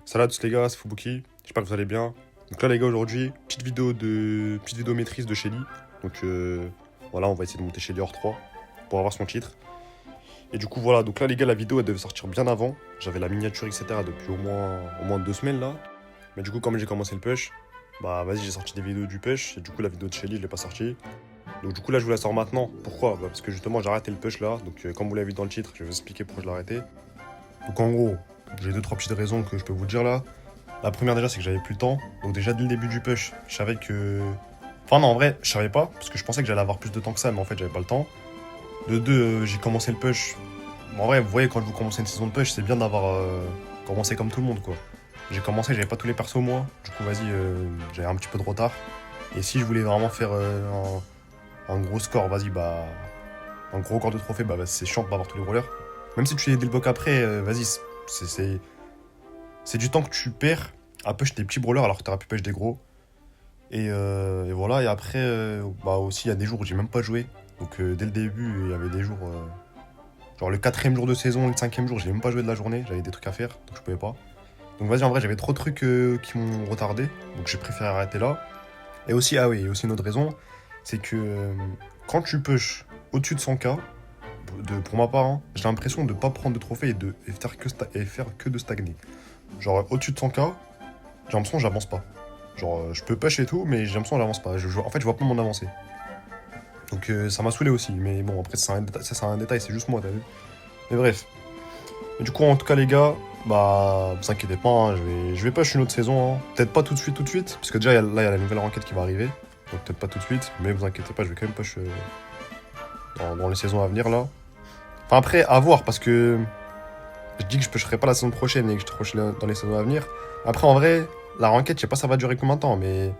Salut à tous les gars, c'est Fubuki, j'espère que vous allez bien. Donc là les gars aujourd'hui, petite vidéo maîtrise de Shelly. Donc voilà, on va essayer de monter Shelly hors 3 pour avoir son titre. Et du coup voilà, donc là les gars la vidéo elle devait sortir bien avant. J'avais la miniature etc depuis au moins 2 semaines là. Mais du coup comme j'ai commencé le push, bah vas-y j'ai sorti des vidéos du push et du coup la vidéo de Shelly je l'ai pas sortie. Donc du coup là je vous la sors maintenant. Pourquoi? Bah, parce que justement j'ai arrêté le push là. Donc comme vous l'avez vu dans le titre, je vais vous expliquer pourquoi je l'ai arrêté. Donc en gros, j'ai deux trois petites raisons que je peux vous dire là. La première déjà c'est que j'avais plus le temps. Donc déjà dès le début du push, je savais que... Enfin non en vrai, je savais pas, parce que je pensais que j'allais avoir plus de temps que ça, mais en fait j'avais pas le temps. De deux, j'ai commencé le push. Bon, en vrai, vous voyez quand vous commencez une saison de push, c'est bien d'avoir commencé comme tout le monde quoi. J'ai commencé, j'avais pas tous les persos moi. Du coup vas-y, j'avais un petit peu de retard. Et si je voulais vraiment faire un gros score, vas-y bah... Un gros record de trophée, bah c'est chiant de pas avoir tous les brawlers. Même si tu les débloques après, vas-y, c'est c'est du temps que tu perds à push des petits brawlers alors que t'aurais pu push des gros. Et voilà, et après, bah aussi, il y a des jours où j'ai même pas joué. Donc dès le début, il y avait des jours. Genre le quatrième jour de saison, le cinquième jour, j'ai même pas joué de la journée, j'avais des trucs à faire, donc je pouvais pas. Donc vas-y, en vrai, j'avais trop de trucs qui m'ont retardé, donc j'ai préféré arrêter là. Et aussi, ah oui, il y a aussi une autre raison, c'est que quand tu push au-dessus de 100k, pour ma part, hein, j'ai l'impression de pas prendre de trophée et faire que de stagner. Genre au-dessus de 100k, j'ai l'impression que j'avance pas. Genre je peux push et tout, mais j'ai l'impression que j'avance pas. En fait, je vois pas mon avancée. Donc ça m'a saoulé aussi, mais bon, après, ça c'est un détail, c'est juste moi, t'as vu. Mais bref. Et du coup, en tout cas, les gars, bah, vous inquiétez pas, hein, je vais push une autre saison. Hein. Peut-être pas tout de suite, parce que déjà, là, il y a la nouvelle enquête qui va arriver. Donc peut-être pas tout de suite, mais vous inquiétez pas, je vais quand même push dans les saisons à venir, là. Enfin, après, à voir, parce que je dis que je pusherai pas la saison prochaine et que je te dans les saisons à venir. Après, en vrai, la ranked, je sais pas ça va durer combien de temps, mais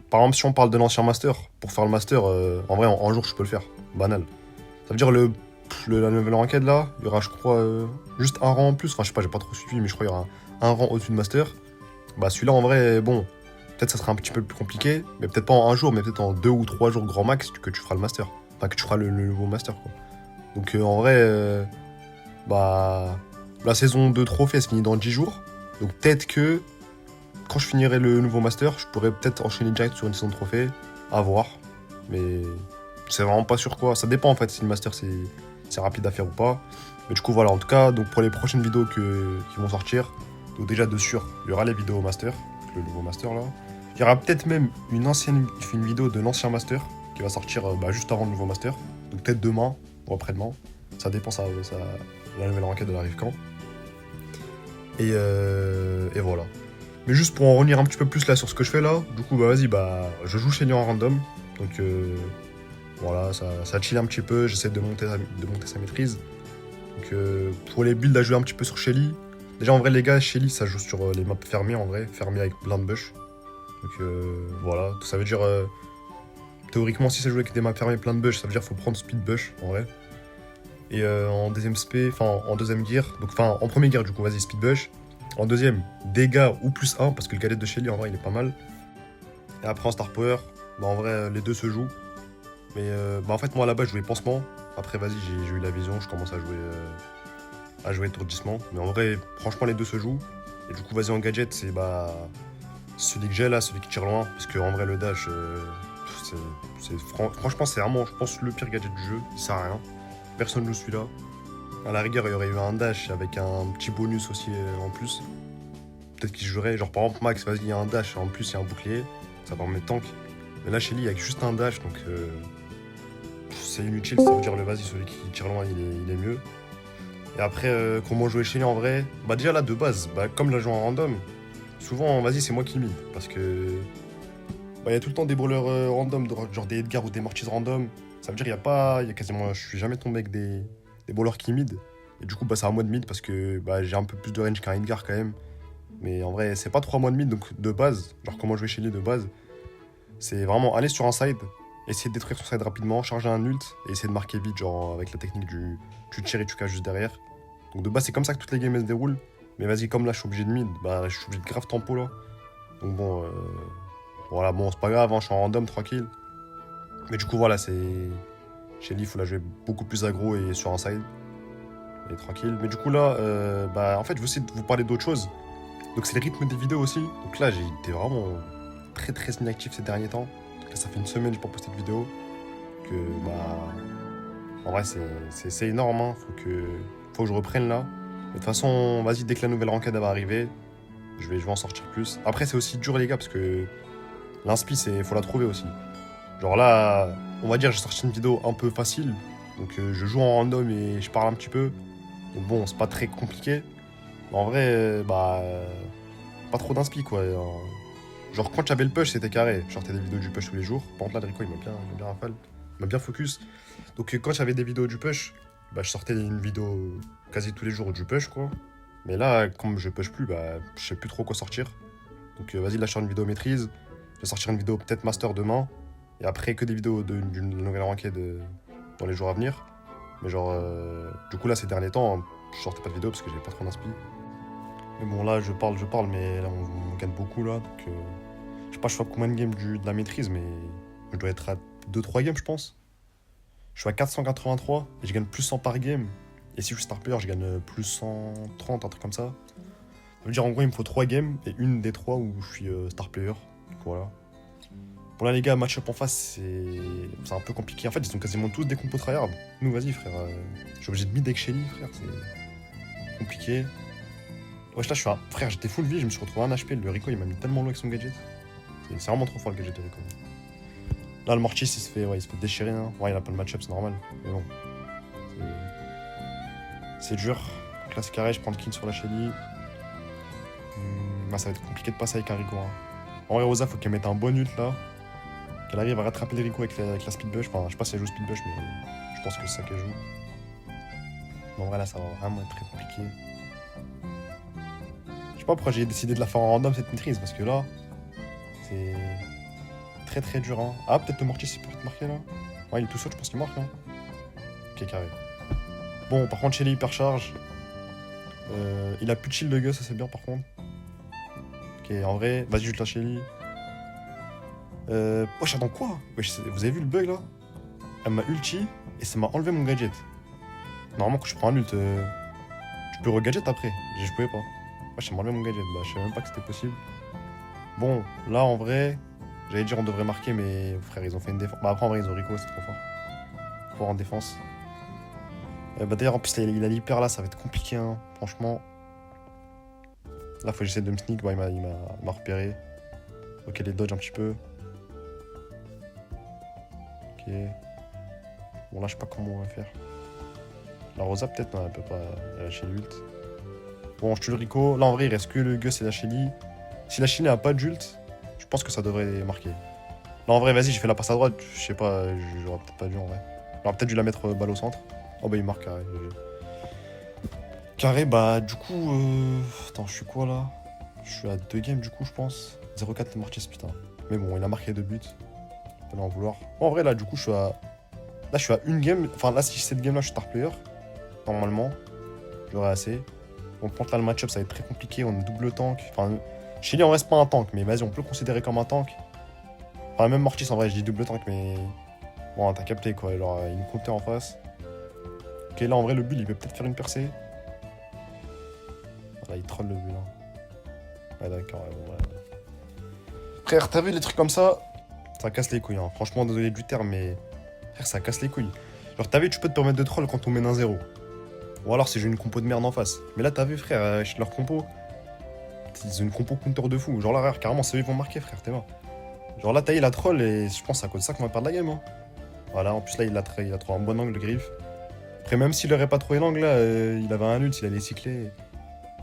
par exemple, si on parle de l'ancien master, pour faire le master, en vrai, en un jour, je peux le faire. Banal. Ça veut dire la nouvelle ranked là, il y aura, je crois, juste un rang en plus. Enfin, je sais pas, j'ai pas trop suivi, mais je crois qu'il y aura un rang au-dessus de master. Bah, celui-là, en vrai, bon, peut-être ça sera un petit peu plus compliqué, mais peut-être pas en un jour, mais peut-être en 2 ou 3 jours grand max que tu feras le master. Enfin, que tu feras le nouveau master, quoi. Donc, en vrai, bah, la saison de trophée, se finit dans 10 jours. Donc, peut-être que quand je finirai le nouveau master, je pourrais peut-être enchaîner direct sur une saison de trophée, à voir. Mais c'est vraiment pas sûr quoi. Ça dépend en fait si le master c'est rapide à faire ou pas. Mais du coup voilà, en tout cas, donc pour les prochaines vidéos qui vont sortir, donc déjà de sûr, il y aura les vidéos master, le nouveau master là. Il y aura peut-être même une vidéo de l'ancien master qui va sortir bah, juste avant le nouveau master. Donc peut-être demain ou après-demain. Ça dépend, la nouvelle enquête elle arrive quand. Et voilà. Mais juste pour en revenir un petit peu plus là sur ce que je fais là, du coup bah vas-y bah je joue Shelly en random. Donc voilà, ça chill un petit peu, j'essaie de monter sa maîtrise. Donc pour les builds à jouer un petit peu sur Shelly. Déjà en vrai les gars, Shelly ça joue sur les maps fermées en vrai, fermées avec plein de bush. Donc voilà, ça veut dire théoriquement si ça joue avec des maps fermées plein de bush, ça veut dire faut prendre speed bush en vrai. Et en deuxième spé, enfin en deuxième gear, donc enfin en premier gear du coup vas-y speed bush. En deuxième, dégâts ou plus 1, parce que le gadget de Shelly en vrai il est pas mal. Et après en star power, bah en vrai les deux se jouent. Mais bah en fait moi là-bas je jouais pansement. Après vas-y j'ai eu la vision, je commence à jouer étourdissement. Mais en vrai franchement les deux se jouent. Et du coup vas-y en gadget c'est bah celui que j'ai là, celui qui tire loin. Parce que en vrai le dash franchement c'est vraiment je pense le pire gadget du jeu. Il sert à rien. Personne joue celui-là. À la rigueur il y aurait eu un dash avec un petit bonus aussi en plus. Peut-être qu'il jouerait, genre par exemple Max, vas-y, il y a un dash, en plus il y a un bouclier, ça va remettre tank. Mais là, Shelly, il y a juste un dash, donc c'est inutile, ça veut dire le vas-y, celui qui tire loin, il est mieux. Et après, comment jouer Shelly en vrai? Bah déjà là, de base, bah, comme la joue en random, souvent, vas-y, c'est moi qui mid, parce que bah, il y a tout le temps des brawlers random, genre des Edgar ou des Mortis random. Ça veut dire il y a quasiment, je suis jamais tombé avec des brawlers qui mid. Et du coup, bah c'est à moi de mid, parce que bah, j'ai un peu plus de range qu'un Edgar quand même. Mais en vrai, c'est pas 3 mois de mid, donc de base, genre comment jouer Shelly de base, c'est vraiment aller sur un side, essayer de détruire son side rapidement, charger un ult, et essayer de marquer vite, genre avec la technique du tu tires et tu caches juste derrière. Donc de base, c'est comme ça que toutes les games se déroulent. Mais vas-y, comme là, je suis obligé de mid, bah je suis obligé de grave tempo là. Donc bon, voilà, bon, c'est pas grave, hein, je suis en random, tranquille. Mais du coup, voilà, c'est. Shelly, il faut la jouer beaucoup plus aggro et sur un side. Et tranquille. Mais du coup, là, bah en fait, je vais essayer de vous parler d'autre chose. Donc c'est le rythme des vidéos aussi. Donc là, j'ai été vraiment très très inactif ces derniers temps. Donc là, ça fait une semaine que j'ai pas posté de vidéo. Que bah... En vrai, c'est énorme, hein. Faut que je reprenne là. Mais de toute façon, vas-y, dès que la nouvelle ranked va arriver, je vais en sortir plus. Après, c'est aussi dur, les gars, parce que l'inspi, faut la trouver aussi. Genre là, on va dire, j'ai sorti une vidéo un peu facile. Donc je joue en random et je parle un petit peu. Donc bon, c'est pas très compliqué. Mais en vrai, pas trop d'inspi, quoi. Genre, quand j'avais le push, c'était carré. Je sortais des vidéos du push tous les jours. Par contre, là, Drico, il m'a bien rafale. Il m'a bien focus. Donc quand j'avais des vidéos du push, bah, je sortais une vidéo quasi tous les jours du push, quoi. Mais là, comme je push plus, bah, je sais plus trop quoi sortir. Donc vas-y, là, je sors une vidéo maîtrise. Je vais sortir une vidéo peut-être master demain. Et après, que des vidéos d'une nouvelle ranked dans les jours à venir. Mais genre, du coup, là, ces derniers temps, je sortais pas de vidéo parce que j'avais pas trop d'inspi. Mais bon, là, je parle, mais là, on gagne beaucoup, là. Donc, je sais pas, je fais combien de games de la maîtrise, mais je dois être à 2-3 games, je pense. Je suis à 483 et je gagne plus 100 par game. Et si je suis star player, je gagne plus 130, un truc comme ça. Ça veut dire, en gros, il me faut 3 games et une des 3 où je suis star player. Donc voilà. Bon là les gars, match-up en face, c'est un peu compliqué. En fait, ils sont quasiment tous des compos tryhard. Nous, vas-y frère. Je suis obligé de mid avec Shelly, frère, c'est compliqué. Wesh là, frère, j'étais full vie, je me suis retrouvé un HP. Le Rico, il m'a mis tellement loin avec son gadget. C'est vraiment trop fort le gadget de Rico. Là, le Mortis, il se fait déchirer. Hein. Ouais, il a pas de match-up, c'est normal. Mais bon. C'est dur. Donc là, c'est carré, je prends le king sur la Shelly. Là, ça va être compliqué de passer avec un Rico. Hein. En vrai, Rosa, faut qu'elle mette un bon ult là. Qu'elle arrive à rattraper le Rico avec la speed bush. Enfin, je sais pas si elle joue speed bush, mais je pense que c'est ça qu'elle joue. Mais en vrai, là, ça va vraiment être très compliqué. Je sais pas pourquoi j'ai décidé de la faire en random cette maîtrise, parce que là, c'est très très dur. Hein. Ah, peut-être le Mortis, il peut être marqué là. Ouais, il est tout seul, je pense qu'il marque. Hein. Ok, carré. Bon, par contre, Shelly hypercharge. Il a plus de shield de Gus, ça c'est bien par contre. Ok, en vrai, vas-y, je la Shelly. Wesh, attends quoi? Wesh, vous avez vu le bug là? Elle m'a ulti et ça m'a enlevé mon gadget. Normalement, quand je prends un ult, tu peux regadget après. Je pouvais pas. Wesh, ça m'a enlevé mon gadget. Bah, je savais même pas que c'était possible. Bon, là en vrai, j'allais dire on devrait marquer, mais frère, ils ont fait une défense. Bah, après, en vrai, ils ont Rico, c'est trop fort. Fort en défense. Bah, d'ailleurs, en plus, il a l'hyper là, ça va être compliqué, hein, franchement. Là, faut que j'essaie de me sneak. Bah, il m'a repéré. Ok, les dodge un petit peu. Ok. Bon, là, je sais pas comment on va faire. La Rosa, peut-être, non, elle peut pas lâcher l'ult. Bon, je tue le Rico. Là, en vrai, il reste que le Gus et la Shelly. Si la Shelly n'a pas d'ult, je pense que ça devrait marquer. Là, en vrai, vas-y, j'ai fait la passe à droite. Je sais pas, j'aurais peut-être pas dû en vrai. J'aurais peut-être dû la mettre balle au centre. Oh, bah, il marque carré. Carré, bah, du coup. Attends, je suis quoi là? Je suis à 2 games, du coup, je pense. 0-4 Mortis, putain. Mais bon, il a marqué 2 buts. On peut en vouloir. Bon, en vrai, là, du coup, je suis à. Là, je suis à une game. Enfin, là, si cette game-là, je suis star player. Normalement, j'aurais assez. Donc, contre là, le match-up, ça va être très compliqué. On est double tank. Enfin, Shelly, on reste pas un tank, mais vas-y, on peut le considérer comme un tank. Enfin, même Mortis, en vrai, je dis double tank, mais. Bon, t'as capté quoi. Alors, il me comptait en face. Ok, là, en vrai, le bull, il peut peut-être faire une percée. Là, il troll le bull. Hein. Ouais, d'accord, ouais, Frère, t'as vu les trucs comme ça casse les couilles. Hein. Franchement, désolé du terme, mais. Frère, ça casse les couilles. Genre, t'as vu, tu peux te permettre de troll quand on mène un 0. Ou alors, si j'ai une compo de merde en face. Mais là, t'as vu, frère, leur compo. Ils ont une compo counter de fou. Genre, là, carrément, ceux ils vont marquer, frère, t'es mort. Genre, là, t'as eu la troll et je pense que c'est à cause de ça qu'on va perdre la game. Hein. Voilà, en plus, là, il a trouvé un bon angle de griffe. Après, même s'il aurait pas trouvé l'angle, là, il avait un ult, il allait cycler.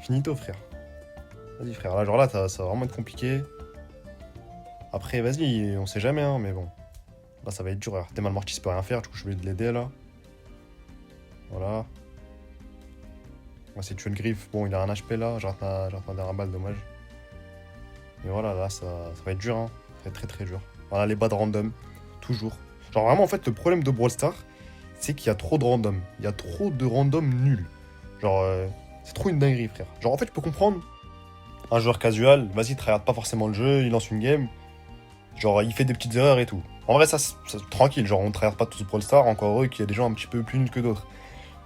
Finito, frère. Vas-y, frère. Là, genre là, ça va vraiment être compliqué. Après, vas-y, on sait jamais, hein, mais bon. Là, ça va être dur. Alors, Temal Mortis peut rien faire, du coup, je vais de l'aider, là. Voilà. On va essayer de tuer le griffe. Bon, il a un HP, là. J'ai raté un dernier balle, dommage. Mais voilà, là, ça va être dur, hein. Ça va être très, très dur. Voilà, les bas de random. Toujours. Genre, vraiment, en fait, le problème de Brawl Stars, c'est qu'il y a trop de random. Il y a trop de random nuls. Genre, c'est trop une dinguerie, frère. Genre, en fait, je peux comprendre. Un joueur casual, vas-y, il tryhard pas forcément le jeu, il lance une game. Genre, il fait des petites erreurs et tout. En vrai, ça tranquille. Genre, on tryhard pas tous Brawl Stars. Encore heureux qu'il y a des gens un petit peu plus nuls que d'autres.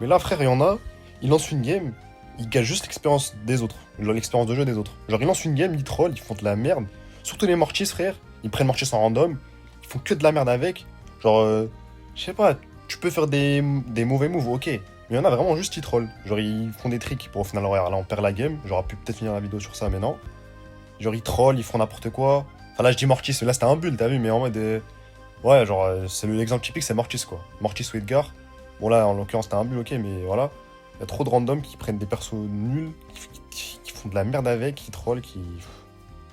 Mais là, frère, il y en a. Il lance une game. ils gâchent juste l'expérience des autres. Genre l'expérience de jeu des autres. Genre ils lancent une game, ils trollent, ils font de la merde. Surtout les Mortis, frère. Ils prennent Mortis en random. Ils font que de la merde avec. Genre, je sais pas, tu peux faire des mauvais moves, ok. Mais il y en a vraiment juste qui trollent. Genre ils font des tricks pour au final horaire. Là on perd la game. J'aurais pu peut-être finir la vidéo sur ça, mais non. Genre ils trollent, ils font n'importe quoi. Enfin là je dis Mortis, là c'était un bull, t'as vu, mais en mode... ouais, genre c'est l'exemple typique, c'est Mortis quoi. Mortis ou Edgar. Bon là en l'occurrence c'était un bull, ok, mais voilà. Il y a trop de randoms qui prennent des persos nuls, qui font de la merde avec, qui trollent, qui...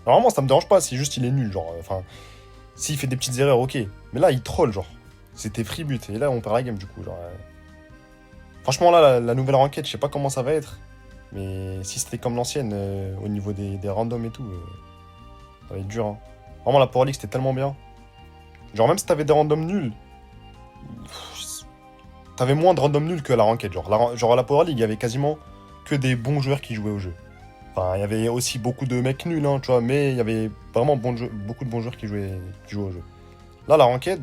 Normalement ça me dérange pas, si juste il est nul, genre... Enfin, s'il fait des petites erreurs, ok. Mais là il troll, genre. C'était free but, et là on perd la game du coup, genre... Franchement là, la nouvelle ranked, je sais pas comment ça va être. Mais si c'était comme l'ancienne, au niveau des randoms et tout, ça va être dur, hein. Vraiment la Power League c'était tellement bien. Genre même si t'avais des randoms nuls, t'avais moins de randoms nuls que la ranked. Genre à la Power League, il y avait quasiment que des bons joueurs qui jouaient au jeu. Enfin, il y avait aussi beaucoup de mecs nuls, hein, tu vois, mais il y avait vraiment beaucoup de bons joueurs qui jouaient au jeu. Là, la ranked,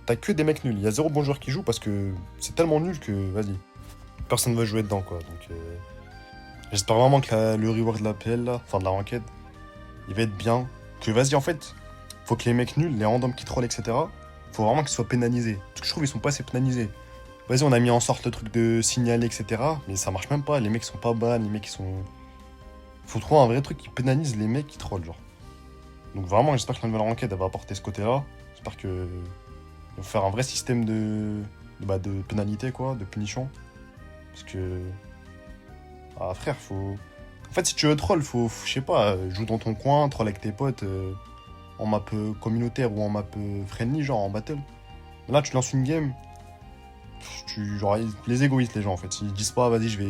t'as que des mecs nuls. Il y a zéro bon joueur qui joue parce que c'est tellement nul que, vas-y, personne ne veut jouer dedans, quoi. Donc, j'espère vraiment que le rework de la PL, là, enfin de la ranked, il va être bien. Que, vas-y, en fait, faut que les mecs nuls, les randoms qui trollent, etc., faut vraiment qu'ils soient pénalisés. Parce que je trouve qu'ils sont pas assez pénalisés. Vas-y, on a mis en sorte le truc de signaler, etc., mais ça marche même pas. Les mecs sont pas bas, les mecs ils sont... Faut trouver un vrai truc qui pénalise les mecs qui trollent, genre. Donc vraiment, j'espère que la nouvelle ranked, elle va apporter ce côté-là. J'espère que... Ils vont faire un vrai système de pénalité, quoi, de punition. Parce que... Ah, frère, faut... En fait, si tu veux troll, faut je sais pas, joue dans ton coin, troll avec tes potes, en map communautaire ou en map friendly, genre en battle. Là, tu lances une game, genre, les égoïstes, les gens, en fait. Ils disent pas, vas-y, je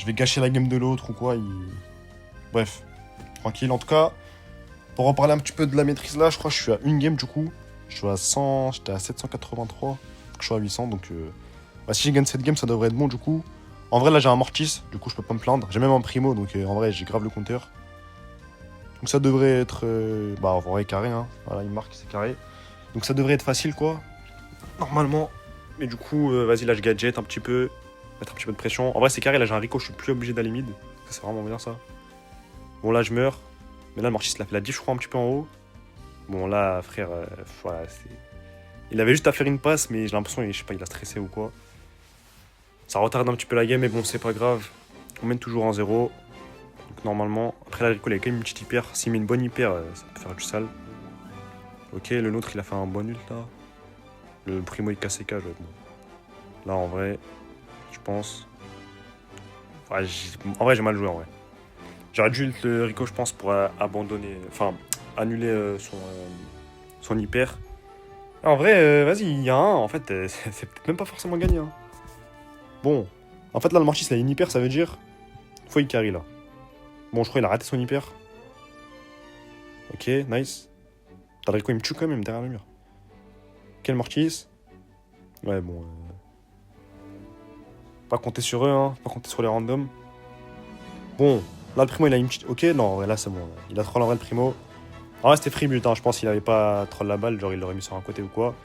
vais gâcher la game de l'autre ou quoi. Bref, tranquille. En tout cas, pour reparler un petit peu de la maîtrise, là, je crois que je suis à une game, du coup. Je suis à 100, j'étais à 783, je suis à 800, donc... Bah, si je gagne cette game, ça devrait être bon, du coup. En vrai, là, j'ai un Mortis, du coup, je peux pas me plaindre. J'ai même un Primo, donc en vrai, j'ai grave le compteur. Donc ça devrait être... bah, en vrai, carré, hein. Voilà, il marque, c'est carré. Donc ça devrait être facile, quoi. Normalement. Mais du coup, vas-y, là, je gadget un petit peu. Mettre un petit peu de pression. En vrai, c'est carré, là, j'ai un Rico, je suis plus obligé d'aller mid. Ça, c'est vraiment bien, ça. Bon, là, je meurs. Mais là, le Mortis, il a fait la diff, je crois, un petit peu en haut. Bon, là, frère, voilà, c'est... Il avait juste à faire une passe, mais j'ai l'impression, je sais pas, il a stressé ou quoi. Ça retarde un petit peu la game, mais bon, c'est pas grave. On mène toujours en 0. Donc normalement, après la Rico, il a quand même une petite hyper. S'il met une bonne hyper, ça peut faire du sale. Ok, le nôtre, il a fait un bon ult là. Le Primo, il casse ses cages. Ouais, bon. Là, en vrai, je pense. Ouais, en vrai, j'ai mal joué en vrai. J'aurais dû ult le Rico, je pense, pour abandonner. Enfin, annuler son hyper. En vrai, vas-y, il y a un. En fait, c'est peut-être même pas forcément gagné. Hein. Bon, en fait là le Mortis il a une hyper, ça veut dire faut il carry là. Bon je crois qu'il a raté son hyper. Ok, nice. T'as le Rico il me tue quand même derrière le mur. Quel Mortis. Ouais bon. Pas compter sur eux hein, pas compter sur les randoms. Bon, là le Primo il a une petite... Ok, non, ouais, là c'est bon. Il a troll en vrai le Primo. En vrai c'était free but, hein. Je pense qu'il avait pas troll la balle, genre il l'aurait mis sur un côté ou quoi.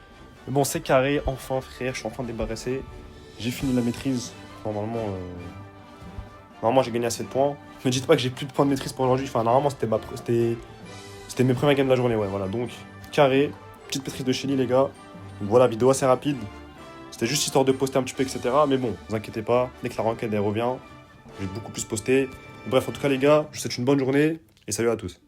Mais bon c'est carré, enfin frère, je suis enfin débarrassé. J'ai fini la maîtrise. Normalement, j'ai gagné à 7 points. Ne dites pas que j'ai plus de points de maîtrise pour aujourd'hui. Enfin, normalement, c'était mes premières games de la journée. Ouais, voilà. Donc, carré. Petite maîtrise de Shelly, les gars. Donc, voilà, vidéo assez rapide. C'était juste histoire de poster un petit peu, etc. Mais bon, ne vous inquiétez pas. Dès que la ranked elle revient, je vais beaucoup plus poster. Bref, en tout cas, les gars, je vous souhaite une bonne journée. Et salut à tous.